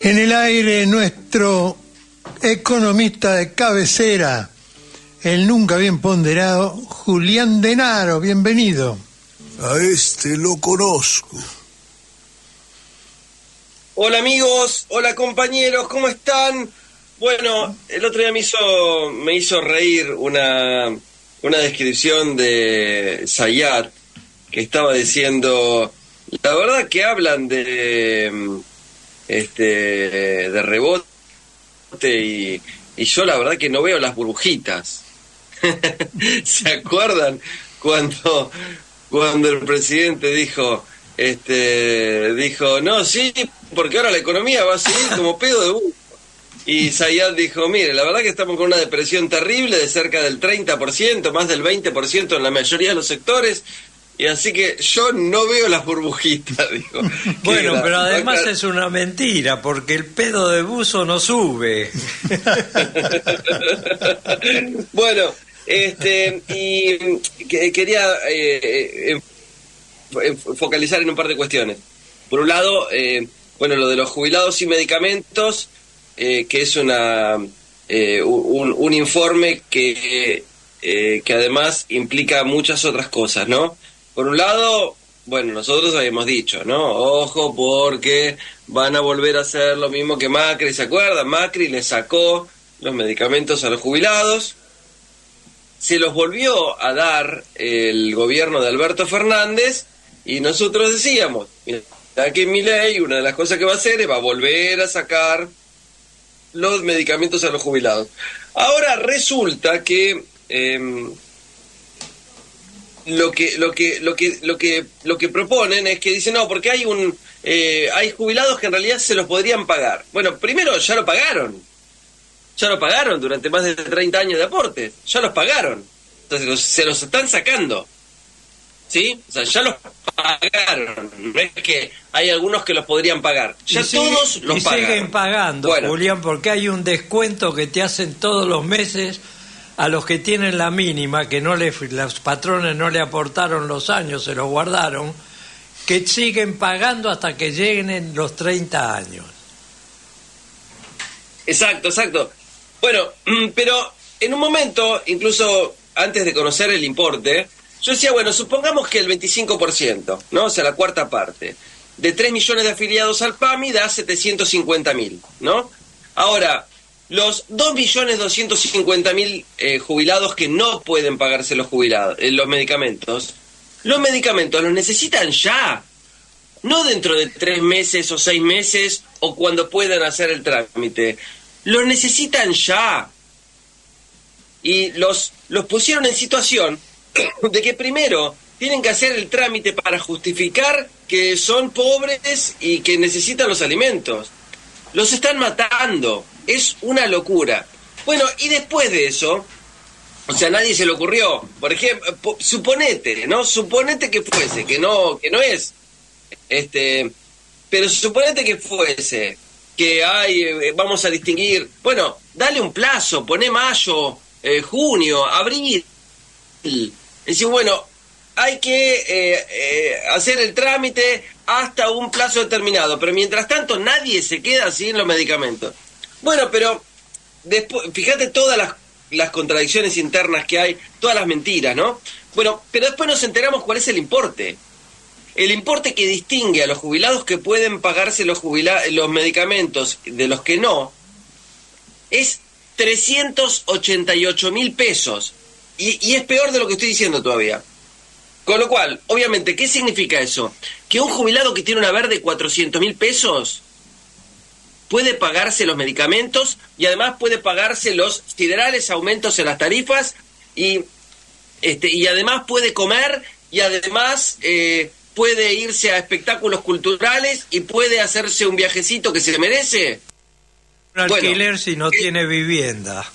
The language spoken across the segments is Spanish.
En el aire, nuestro economista de cabecera, el nunca bien ponderado Julián Denaro. Bienvenido. A este lo conozco. Hola amigos, hola compañeros, ¿cómo están? Bueno, el otro día me hizo reír una descripción de Zayat, que estaba diciendo, la verdad que hablan de rebote y yo la verdad que no veo las burbujitas. ¿Se acuerdan cuando el presidente dijo, no, sí, porque ahora la economía va a seguir como pedo de buzo? Y Zayat dijo, mire, la verdad que estamos con una depresión terrible de cerca del 30%, más del 20% en la mayoría de los sectores, y así que yo no veo las burbujitas, dijo. Bueno, pero además es una mentira, porque el pedo de buzo no sube. Bueno, y quería focalizar en un par de cuestiones. Por un lado, lo de los jubilados y medicamentos, que es un informe que además implica muchas otras cosas, ¿no? Por un lado, bueno, nosotros habíamos dicho, ¿no? Ojo, porque van a volver a hacer lo mismo que Macri, ¿se acuerdan? Macri le sacó los medicamentos a los jubilados, se los volvió a dar el gobierno de Alberto Fernández, y nosotros decíamos, mira, aquí en Milei una de las cosas que va a hacer es va a volver a sacar los medicamentos a los jubilados. Ahora resulta que lo que proponen es que dicen, no, porque hay jubilados que en realidad se los podrían pagar. Bueno, primero ya lo pagaron durante más de 30 años de aportes, ya los pagaron, entonces se los están sacando, ¿sí? O sea, ya los pagaron, no es que hay algunos que los podrían pagar, ya todos los pagaron. Y siguen pagando, bueno, Julián, porque hay un descuento que te hacen todos los meses a los que tienen la mínima, que los patrones no le aportaron los años, se los guardaron, que siguen pagando hasta que lleguen los 30 años. Exacto. Bueno, pero en un momento, incluso antes de conocer el importe, yo decía, bueno, supongamos que el 25%, ¿no? O sea, la cuarta parte, de 3 millones de afiliados al PAMI da 750.000, ¿no? Ahora, los 2.250.000 jubilados que no pueden pagarse los medicamentos los necesitan ya, no dentro de 3 meses o 6 meses o cuando puedan hacer el trámite, los necesitan ya. Y los pusieron en situación de que primero tienen que hacer el trámite para justificar que son pobres y que necesitan los alimentos. Los están matando, es una locura. Bueno, y después de eso, o sea, a nadie se le ocurrió, por ejemplo, suponete que fuese, que no es, pero suponete que fuese, que vamos a distinguir, bueno, dale un plazo, poné mayo, junio, abril, decir, bueno, hay que hacer el trámite hasta un plazo determinado, pero mientras tanto nadie se queda sin los medicamentos. Bueno, pero después, fíjate todas las contradicciones internas que hay, todas las mentiras, ¿no? Bueno, pero después nos enteramos cuál es el importe. El importe que distingue a los jubilados que pueden pagarse los medicamentos de los que no, es 388.000 pesos. Y es peor de lo que estoy diciendo todavía. Con lo cual, obviamente, ¿qué significa eso? Que un jubilado que tiene un haber de 400.000 pesos puede pagarse los medicamentos y además puede pagarse los siderales aumentos en las tarifas y además puede comer y además puede irse a espectáculos culturales y puede hacerse un viajecito que se merece. Un alquiler si no tiene vivienda.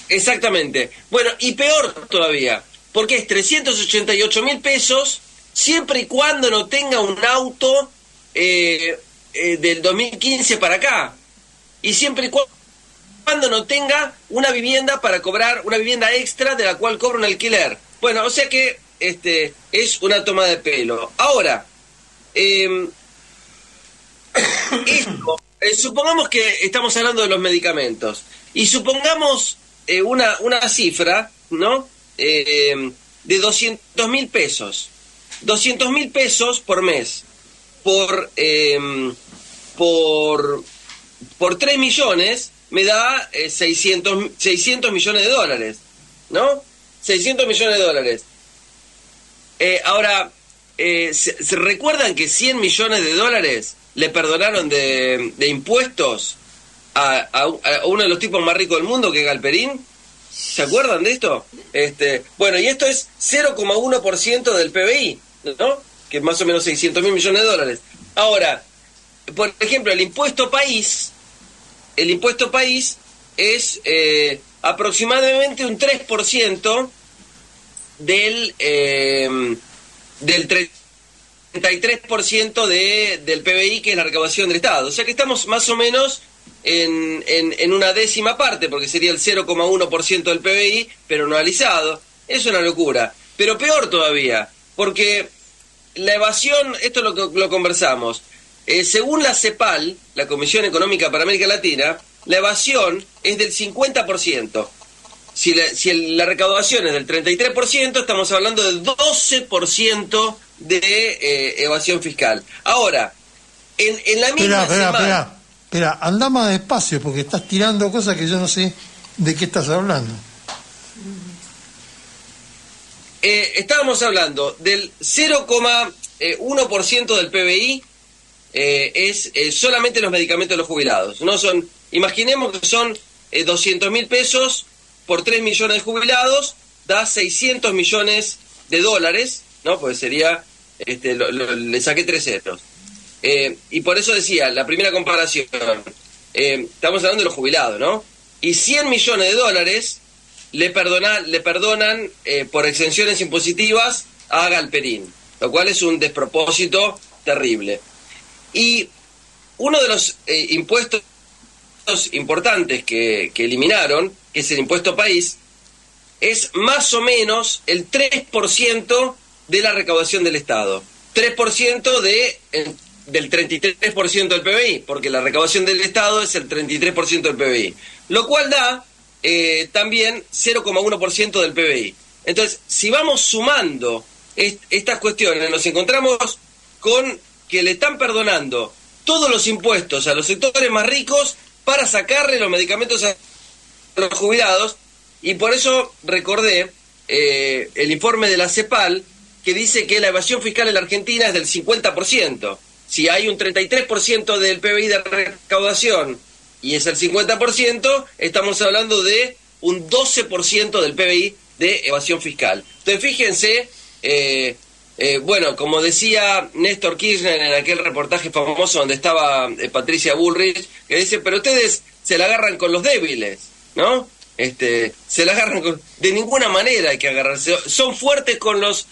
Exactamente. Bueno, y peor todavía, porque es 388.000 pesos siempre y cuando no tenga un auto del 2015 para acá, y siempre y cuando no tenga una vivienda para cobrar, una vivienda extra de la cual cobra un alquiler. Bueno, o sea que es una toma de pelo. Ahora, esto supongamos que estamos hablando de los medicamentos y supongamos una cifra, ¿no? De 200.000 pesos. 200.000 pesos por mes. Por 3 millones me da 600 millones de dólares, ¿no? 600 millones de dólares. Ahora, ¿se recuerdan que 100 millones de dólares le perdonaron de impuestos a uno de los tipos más ricos del mundo, que es Galperín? ¿Se acuerdan de esto? Bueno, y esto es 0,1% del PBI, ¿no? Que es más o menos 600.000 millones de dólares. Ahora, por ejemplo, el impuesto país es aproximadamente un 3% del 33% del PBI, que es la recaudación del Estado. O sea que estamos más o menos en una décima parte, porque sería el 0,1% del PBI, pero anualizado. Es una locura. Pero peor todavía, porque la evasión, esto lo conversamos, según la CEPAL, la Comisión Económica para América Latina, la evasión es del 50%. Si la recaudación es del 33%, estamos hablando del 12% de evasión fiscal. Ahora, en la misma semana... Espera, anda más despacio porque estás tirando cosas que yo no sé de qué estás hablando. Estábamos hablando del 0,1% del PBI, es solamente los medicamentos de los jubilados. No son, imaginemos que son 200.000 pesos por 3 millones de jubilados, da 600 millones de dólares, ¿no? Pues sería, le saqué 3 ceros. Y por eso decía, la primera comparación, estamos hablando de los jubilados, ¿no? Y 100 millones de dólares le perdonan por exenciones impositivas a Galperín, lo cual es un despropósito terrible. Y uno de los impuestos importantes que eliminaron, que es el impuesto país, es más o menos el 3% de la recaudación del Estado. 3% del 33% del PBI, porque la recaudación del Estado es el 33% del PBI, lo cual da también 0,1% del PBI. Entonces, si vamos sumando estas cuestiones, nos encontramos con que le están perdonando todos los impuestos a los sectores más ricos para sacarle los medicamentos a los jubilados, y por eso recordé el informe de la CEPAL, que dice que la evasión fiscal en la Argentina es del 50%. Si hay un 33% del PBI de recaudación y es el 50%, estamos hablando de un 12% del PBI de evasión fiscal. Entonces, fíjense, bueno, como decía Néstor Kirchner en aquel reportaje famoso donde estaba Patricia Bullrich, que dice, pero ustedes se la agarran con los débiles, ¿no? Se la agarran de ninguna manera hay que agarrarse. Son fuertes con los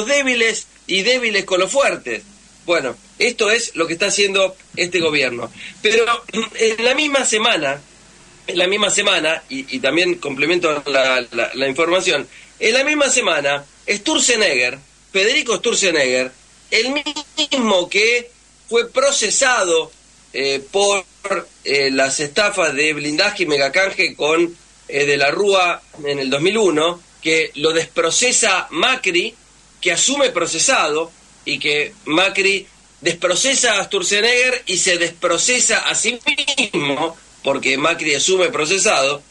débiles y débiles con los fuertes. Bueno, esto es lo que está haciendo este gobierno. Pero en la misma semana, y también complemento la información, en la misma semana, Federico Sturzenegger, el mismo que fue procesado por las estafas de blindaje y megacanje con de la Rúa en el 2001, que lo desprocesa Macri, que asume procesado, y que Macri desprocesa a Sturzenegger y se desprocesa a sí mismo, porque Macri asume procesado,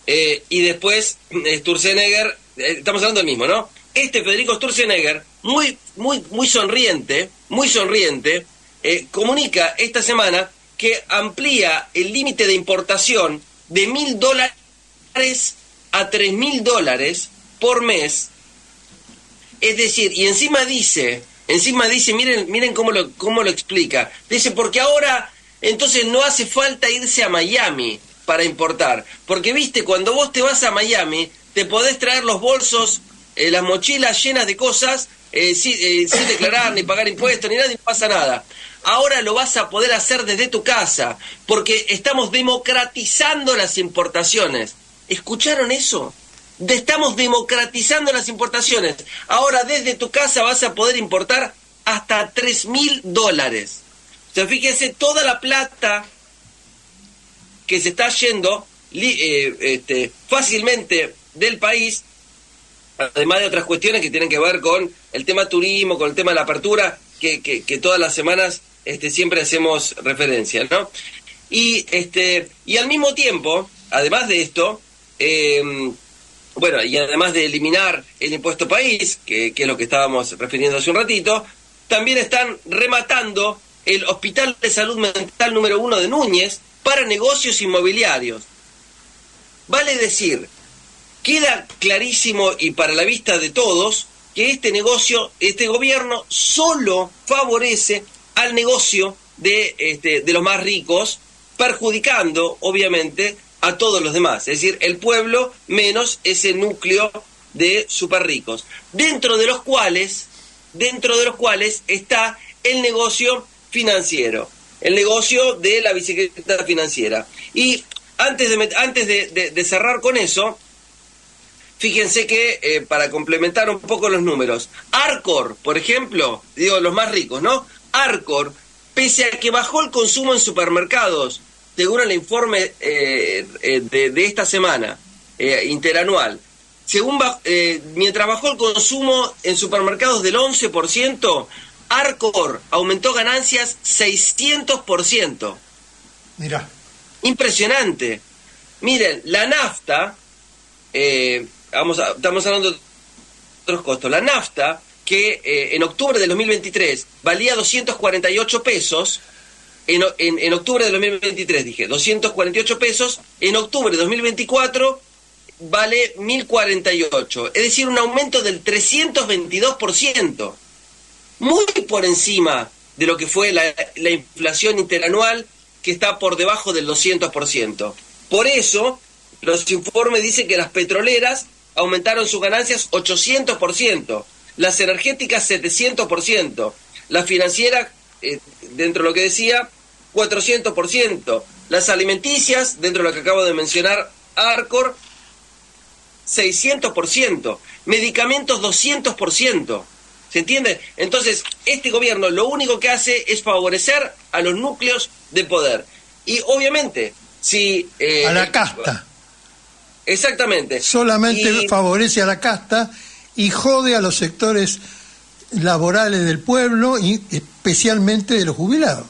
y después Sturzenegger, estamos hablando del mismo, ¿no? Federico Sturzenegger, muy sonriente, comunica esta semana que amplía el límite de importación de $1.000 a $3.000 por mes. Es decir, y encima dice, miren cómo lo explica. Dice, porque ahora entonces no hace falta irse a Miami para importar. Porque, viste, cuando vos te vas a Miami, te podés traer los bolsos, las mochilas llenas de cosas, sin declarar, ni pagar impuestos, ni nada, ni pasa nada. Ahora lo vas a poder hacer desde tu casa, porque estamos democratizando las importaciones. ¿Escucharon eso? Estamos democratizando las importaciones. Ahora desde tu casa vas a poder importar hasta $3.000. O sea, fíjense toda la plata que se está yendo fácilmente del país, además de otras cuestiones que tienen que ver con el tema turismo, con el tema de la apertura, que todas las semanas siempre hacemos referencia, ¿no? Y al mismo tiempo, además de esto, y además de eliminar el impuesto país, que es lo que estábamos refiriendo hace un ratito, también están rematando el Hospital de Salud Mental número 1 de Núñez para negocios inmobiliarios. Vale decir, queda clarísimo y para la vista de todos que este gobierno solo favorece al negocio de los más ricos, perjudicando, obviamente, a todos los demás, es decir, el pueblo menos ese núcleo de super ricos, dentro de los cuales está el negocio financiero, el negocio de la bicicleta financiera. Y antes de cerrar con eso, fíjense que para complementar un poco los números, Arcor, por ejemplo, digo los más ricos, ¿no? Arcor, pese a que bajó el consumo en supermercados, según el informe de esta semana, interanual, mientras bajó el consumo en supermercados del 11%, Arcor aumentó ganancias 600%. Mirá. Impresionante. Miren, la nafta, estamos hablando de otros costos, la nafta, que en octubre del 2023 valía 248 pesos, en octubre de 2023 dije 248 pesos, en octubre de 2024 vale 1048, es decir, un aumento del 322%, muy por encima de lo que fue la inflación interanual, que está por debajo del 200%. Por eso, los informes dicen que las petroleras aumentaron sus ganancias 800%, las energéticas 700%, la financiera, dentro de lo que decía, 400%, las alimenticias, dentro de lo que acabo de mencionar, Arcor, 600%, medicamentos 200%. ¿Se entiende? Entonces, este gobierno lo único que hace es favorecer a los núcleos de poder. Y obviamente, si... a la casta. Exactamente. Solamente favorece a la casta y jode a los sectores laborales del pueblo y especialmente de los jubilados.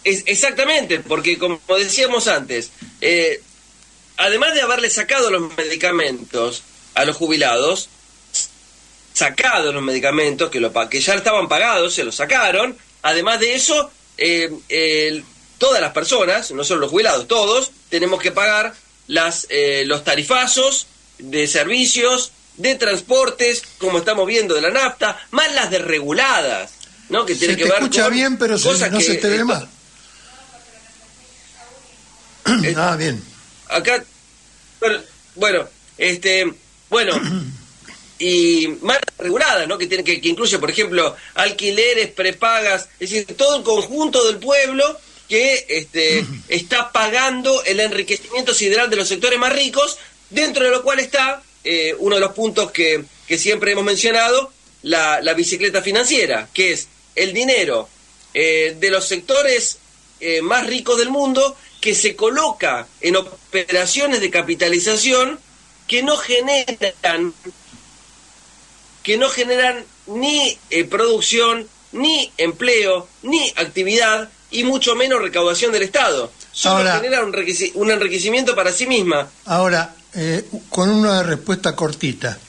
Exactamente, porque como decíamos antes, además de haberle sacado los medicamentos a los jubilados, sacado los medicamentos que ya estaban pagados, se los sacaron. Además de eso, todas las personas, no solo los jubilados, todos tenemos que pagar los tarifazos de servicios, de transportes, como estamos viendo, de la nafta, más las desreguladas, ¿no? Que tiene que ver con... Se te escucha bien, pero no se te ve mal. Bien. Acá, bueno, y más reguladas, ¿no? Que incluye, por ejemplo, alquileres, prepagas, es decir, todo el conjunto del pueblo que está pagando el enriquecimiento sideral de los sectores más ricos, dentro de lo cual está uno de los puntos que siempre hemos mencionado, la bicicleta financiera, que es el dinero de los sectores más ricos del mundo, que se coloca en operaciones de capitalización que no generan ni producción, ni empleo, ni actividad, y mucho menos recaudación del Estado. Solo genera un enriquecimiento para sí misma. Ahora, con una respuesta cortita,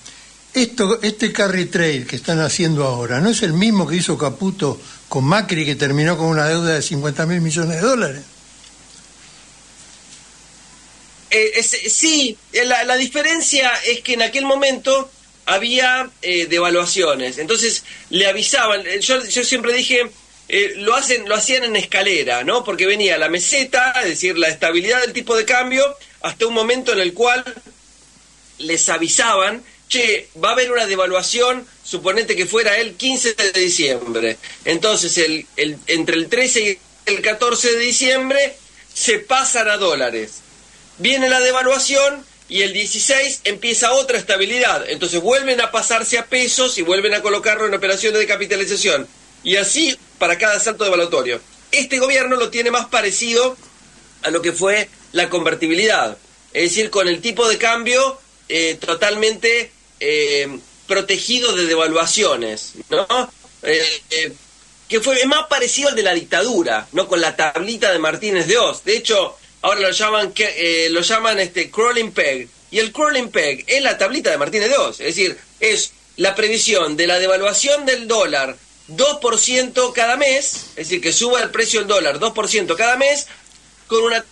este carry trade que están haciendo ahora, ¿no es el mismo que hizo Caputo con Macri, que terminó con una deuda de 50.000 millones de dólares? Sí, la diferencia es que en aquel momento había devaluaciones, entonces le avisaban. Yo siempre dije, lo hacían en escalera, ¿no? Porque venía la meseta, es decir, la estabilidad del tipo de cambio, hasta un momento en el cual les avisaban, che, va a haber una devaluación, suponete que fuera el 15 de diciembre. Entonces, entre el 13 y el 14 de diciembre se pasan a dólares. Viene la devaluación y el 16 empieza otra estabilidad. Entonces vuelven a pasarse a pesos y vuelven a colocarlo en operaciones de capitalización. Y así para cada salto devaluatorio. Este gobierno lo tiene más parecido a lo que fue la convertibilidad. Es decir, con el tipo de cambio totalmente protegido de devaluaciones, ¿no? Que fue más parecido al de la dictadura, ¿no? Con la tablita de Martínez de Oz. De hecho, ahora lo llaman crawling peg. Y el crawling peg es la tablita de Martínez de Oz. Es decir, es la previsión de la devaluación del dólar 2% cada mes, es decir, que suba el precio del dólar 2% cada mes, con una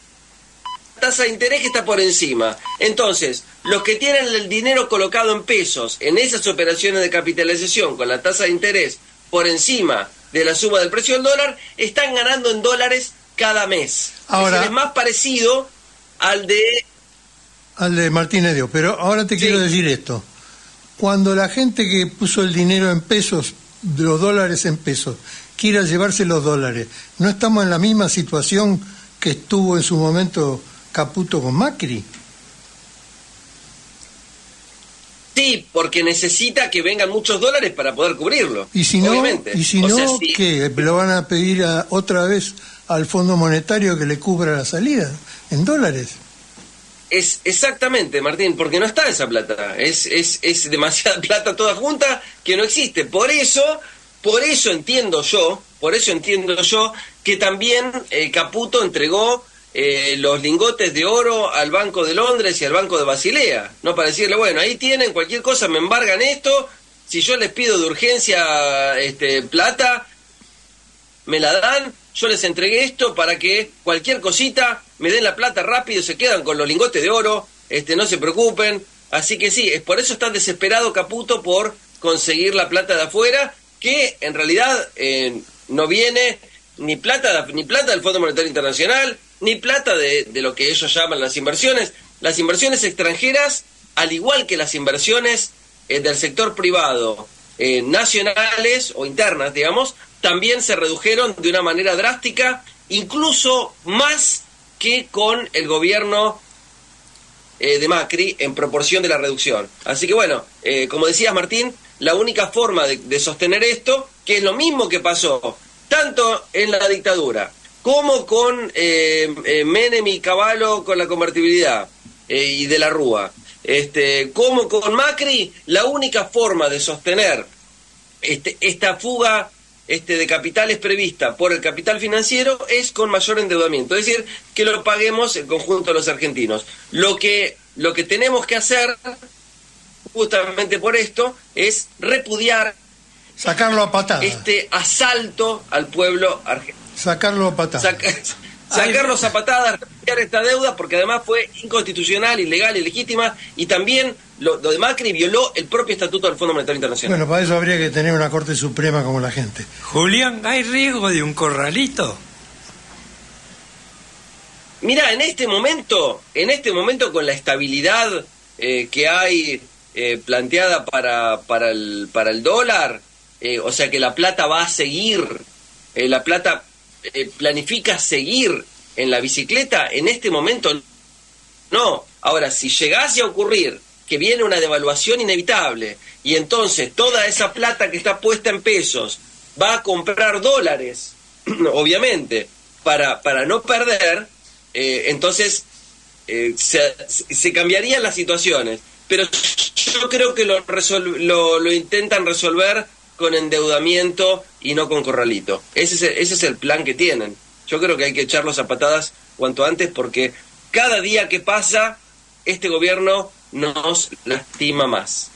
tasa de interés que está por encima. Entonces, los que tienen el dinero colocado en pesos en esas operaciones de capitalización con la tasa de interés por encima de la suba del precio del dólar, están ganando en dólares cada mes. Ahora, es más parecido al de Martínez de Oz. Pero ahora te quiero decir esto. Cuando la gente que puso el dinero en pesos, los dólares en pesos, quiera llevarse los dólares, ¿no estamos en la misma situación que estuvo en su momento Caputo con Macri? Sí, porque necesita que vengan muchos dólares para poder cubrirlo. Y si no, obviamente. Sí. ¿Qué? ¿Lo van a pedir otra vez al Fondo Monetario que le cubra la salida en dólares? Es exactamente, Martín, porque no está esa plata. Es demasiada plata toda junta que no existe. Por eso entiendo yo que también Caputo entregó los lingotes de oro al Banco de Londres y al Banco de Basilea, ¿no? Para decirle, bueno, ahí tienen, cualquier cosa me embargan esto, si yo les pido de urgencia plata, me la dan, yo les entregué esto para que cualquier cosita me den la plata rápido, se quedan con los lingotes de oro, no se preocupen. Así que sí, es por eso está desesperado Caputo por conseguir la plata de afuera, que en realidad no viene ni plata del Fondo Monetario Internacional, ni plata de lo que ellos llaman las inversiones. Las inversiones extranjeras, al igual que las inversiones del sector privado, nacionales o internas, digamos, también se redujeron de una manera drástica, incluso más que con el gobierno de Macri en proporción de la reducción. Así que bueno, como decías, Martín, la única forma de sostener esto, que es lo mismo que pasó tanto en la dictadura como con Menem y Cavallo con la convertibilidad y de la Rúa, como con Macri, la única forma de sostener esta fuga de capitales prevista por el capital financiero es con mayor endeudamiento, es decir, que lo paguemos el conjunto de los argentinos. Lo que tenemos que hacer, justamente por esto, es repudiar, sacarlo a patadas, este asalto al pueblo argentino. Sacarlo a patadas. Sacarlos a patadas, repudiar esta deuda, porque además fue inconstitucional, ilegal, ilegítima, y también lo de Macri violó el propio estatuto del Fondo Monetario Internacional. Bueno, para eso habría que tener una Corte Suprema como la gente. Julián, ¿hay riesgo de un corralito? Mira, en este momento con la estabilidad que hay planteada para el dólar, o sea que la plata va a seguir, la plata planifica seguir en la bicicleta, en este momento no. Ahora, si llegase a ocurrir que viene una devaluación inevitable y entonces toda esa plata que está puesta en pesos va a comprar dólares, obviamente, para no perder, entonces se cambiarían las situaciones. Pero yo creo que lo intentan resolver con endeudamiento y no con corralito. Ese es el plan que tienen. Yo creo que hay que echarlos a patadas cuanto antes, porque cada día que pasa este gobierno nos lastima más.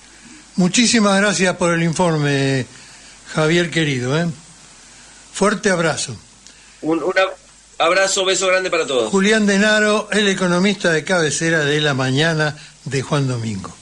Muchísimas gracias por el informe, Javier querido. Fuerte abrazo. Un abrazo, beso grande para todos. Julián Denaro, el economista de cabecera de La Mañana de Juan Domingo.